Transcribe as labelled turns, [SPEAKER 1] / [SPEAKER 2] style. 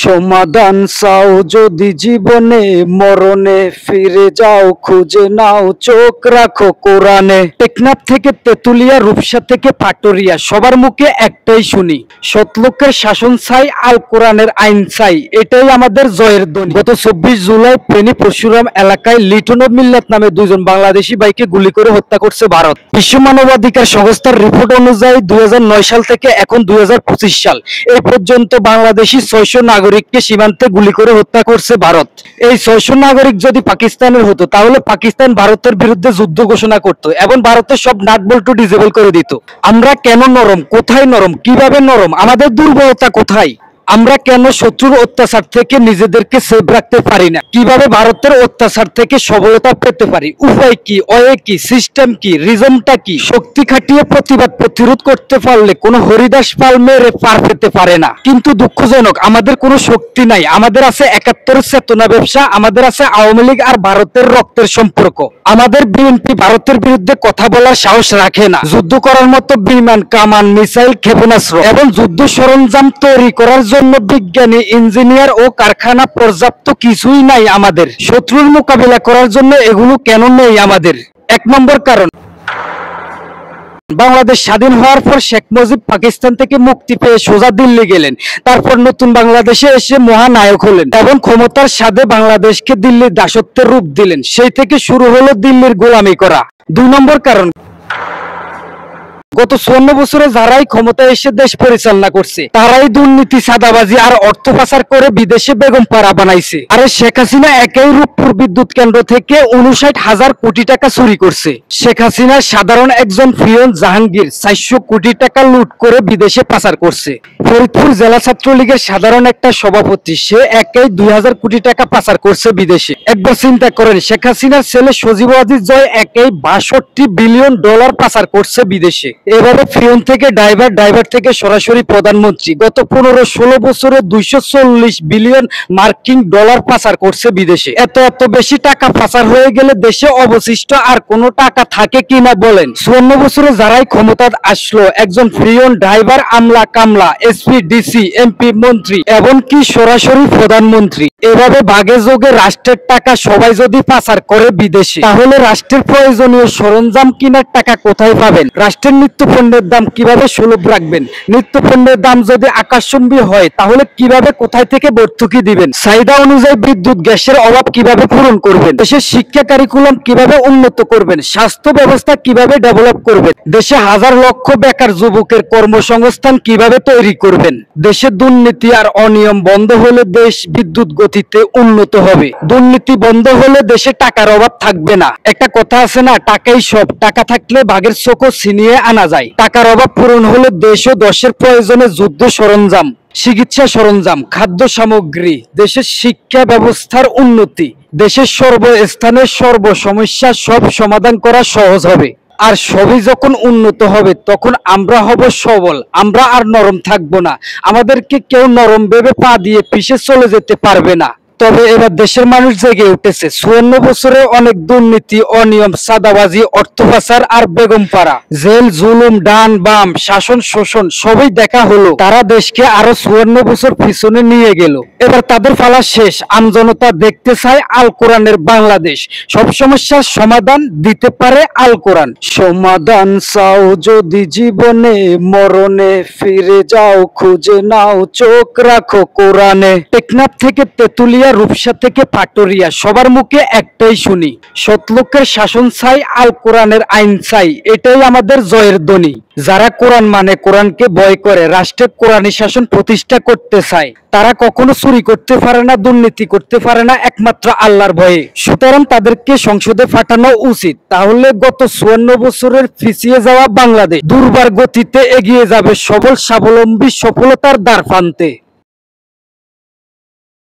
[SPEAKER 1] সমাধান চাও যদি জীবনে, মরণে ফিরে যাও, খুঁজে নাও, চোখ রাখো কোরআনে। টেকনাফ থেকে তেতুলিয়া, রূপসা থেকে পাটুরিয়া, সবার মুখে একটাই শুনি, সৎলোকের শাসন চাই, আল কোরআনের আইন চাই, এটাই আমাদের জয়ের ধ্বনি। গত 24 জুলাই ফেনী পরশুরাম এলাকায় লিটন ও মিল্লাত নামে দুজন বাংলাদেশি ভাইকে গুলি করে হত্যা করছে ভারত। বিশ্ব মানবাধিকার সংস্থার রিপোর্ট অনুযায়ী 2009 সাল থেকে এখন 2025 সাল এই পর্যন্ত বাংলাদেশি 600 নাগরিককে সীমান্তে গুলি করে হত্যা করছে ভারত। এই 600 নাগরিক যদি পাকিস্তানের হতো তাহলে পাকিস্তান ভারতের বিরুদ্ধে যুদ্ধ ঘোষণা করত এবং ভারতের সব নাট বল্টু ডিসেবল করে দিত। আমরা কেন নরম, কোথায় নরম, কিভাবে নরম, আমাদের দুর্বলতা কোথায়? আমরা কেন শত্রুর অত্যাচার থেকে নিজেদেরকে সেভ রাখতে পারি না? কিভাবে ভারতের অত্যাচার থেকে সফলতা পেতে পারি? উপায় কি, ওয়ে কি, সিস্টেম কি, রিজনটা কি? শক্তি খাটিয়ে প্রতিবাদ প্রতিরোধ করতে পারলে কোনো হরিদাস পাল মেরে পার পেতে পারে না। কিন্তু দুঃখজনক, আমাদের কোনো শক্তি নাই। আমাদের আছে 71 চেতনা ব্যবসা, আমাদের আছে আওয়ামী লীগ আর ভারতের রক্তের সম্পর্ক। আমাদের বিএনপি ভারতের বিরুদ্ধে কথা বলার সাহস রাখে না। যুদ্ধ করার মতো বিমান, কামান, মিসাইল, ক্ষেপণাস্ত্র এবং যুদ্ধ সরঞ্জাম তৈরি করার জন্য বিজ্ঞানী, ইঞ্জিনিয়ার ও কারখানা পর্যাপ্ত কিছুই নাই আমাদের। শত্রুর মোকাবিলা করার জন্য এগুলো কেন নেই আমাদের? 1 নম্বর কারণ, বাংলাদেশ স্বাধীন হওয়ার পর শেখ মুজিব পাকিস্তান থেকে মুক্তি পেয়ে সোজা দিল্লি গেলেন। তারপর নতুন বাংলাদেশে এসে মহানায়ক হলেন এবং ক্ষমতার স্বাদে বাংলাদেশকে দিল্লির দাসত্বের রূপ দিলেন। সেই থেকে শুরু হলো দিল্লির গোলামি করা। 2 নম্বর কারণ, গত 54 বছরে যারাই ক্ষমতায় এসে দেশ পরিচালনা করছে তারাই দুর্নীতি, চাঁদাবাজি আর অর্থ পাচার করে বিদেশে বেগম পাড়া বানাইছে। আরে শেখ হাসিনা একাই রূপপুর বিদ্যুৎ কেন্দ্র থেকে 59,000 কোটি টাকা চুরি করছে। শেখ হাসিনার সাধারণ একজন পিয়ন জাহাঙ্গীর 400 কোটি টাকা লুট করে বিদেশে পাচার করছে। ফরিদপুর জেলা ছাত্রলীগের সাধারণ একটা সভাপতি, সে একাই 2000 কোটি টাকা পাচার করছে বিদেশে। একবার চিন্তা করেন, শেখ হাসিনার ছেলে সজীব ওয়াজিদ জয় একাই 62 বিলিয়ন ডলার পাচার করছে বিদেশে। এভাবে ফিয়ন থেকে ড্রাইভার, ড্রাইভার থেকে সরাসরি প্রধানমন্ত্রী গত 15-16 বছরে 240 বিলিয়ন মার্কিন ডলার পাচার করছে বিদেশে। এত বেশি টাকা পাচার হয়ে গেলে দেশে অবশিষ্ট আর কোনো টাকা থাকে কিনা বলেন? 54 বছরে যারাই ক্ষমতা আসলো, একজন ফিয়ন, ড্রাইভার, আমলা, কামলা, এসপি, ডিসি, এমপি, মন্ত্রী এবং কি সরাসরি প্রধানমন্ত্রী, এভাবে ভাগে যোগে রাষ্ট্রের টাকা সবাই যদি পাচার করে বিদেশে, তাহলে রাষ্ট্রের প্রয়োজনীয় সরঞ্জাম কেনার টাকা কোথায় পাবেন? রাষ্ট্রের নিত্যপণ্যের দাম কিভাবে সুলভ রাখবেন? নিত্যপণ্যের দাম যদি আকাশচুম্বী হয় তাহলে কিভাবে, কোথায় থেকে ভর্তুকি দিবেন? চাহিদা অনুযায়ী বিদ্যুৎ, গ্যাসের অভাব কিভাবে পূরণ করবেন? দেশের শিক্ষা কারিকুলাম কিভাবে উন্নত করবেন? স্বাস্থ্য ব্যবস্থা কিভাবে ডেভেলপ করবেন? দেশে হাজার লক্ষ বেকার যুবকের কর্মসংস্থান কিভাবে তৈরি করবেন? দেশে দুর্নীতি আর অনিয়ম বন্ধ হলে দেশ বিদ্যুৎ গতিতে উন্নত হবে। দুর্নীতি বন্ধ হলে দেশে টাকার অভাব থাকবে না। একটা কথা আছে না, টাকাই সব। টাকা থাকলে বাঘের চোখও ছিনিয়ে আনা যায়। টাকার অভাব পূরণ হলে দেশ ও দেশের প্রয়োজনে যুদ্ধ সরঞ্জাম, চিকিৎসা সরঞ্জাম, খাদ্য সামগ্রী, দেশের শিক্ষা ব্যবস্থার উন্নতি, দেশের সর্বস্থানের সর্ব সমস্যা সব সমাধান করা সহজ হবে। আর সবই যখন উন্নত হবে তখন আমরা হব সবল। আমরা আর নরম থাকবো না। আমাদেরকে কেউ নরম ভেবে পা দিয়ে পিছে চলে যেতে পারবে না। তবে এবার দেশের মানুষ জেগে উঠেছে। 54 বছরে অনেক দুর্নীতি, অনিয়ম, চাঁদাবাজি, অর্থ পাচার আর বেগম পাড়া, জেল, জুলুম, ডান বাম, শাসন শোষণ সবই দেখা হলো। তারা দেশকে আরো 54 বছর পিছনে নিয়ে গেল। এবার তাদের পালা শেষ। আমজনতা দেখতে চায় আল কোরআনের বাংলাদেশ। সব সমস্যার সমাধান দিতে পারে আল কোরআন। সমাধান চাও যদি জীবনে, মরণে ফিরে যাও, খুঁজে নাও, চোখ রাখো কোরআনে। টেকনাফ থেকে তেতুলিয়া, রূপসা থেকে পাটুরিয়া, সবার মুখে একটাই শুনি, সৎলোকের শাসন চাই, আল কোরআনের আইন চাই, এটাই আমাদের জয়ের ধ্বনি। যারা কোরআন মানে, কোরআনকে ভয় করে, রাষ্ট্রে কোরআনী শাসন প্রতিষ্ঠা করতে চায়, তারা কখনো চুরি করতে পারে না, দুর্নীতি করতে পারে না, একমাত্র আল্লাহর ভয়ে। সুতরাং তাদেরকে সংসদে পাঠানো উচিত। তাহলে গত 54 বছরের পিছিয়ে যাওয়া বাংলাদেশ দুর্বার গতিতে এগিয়ে যাবে সবল, স্বাবলম্বী, সফলতার দ্বার প্রান্তে।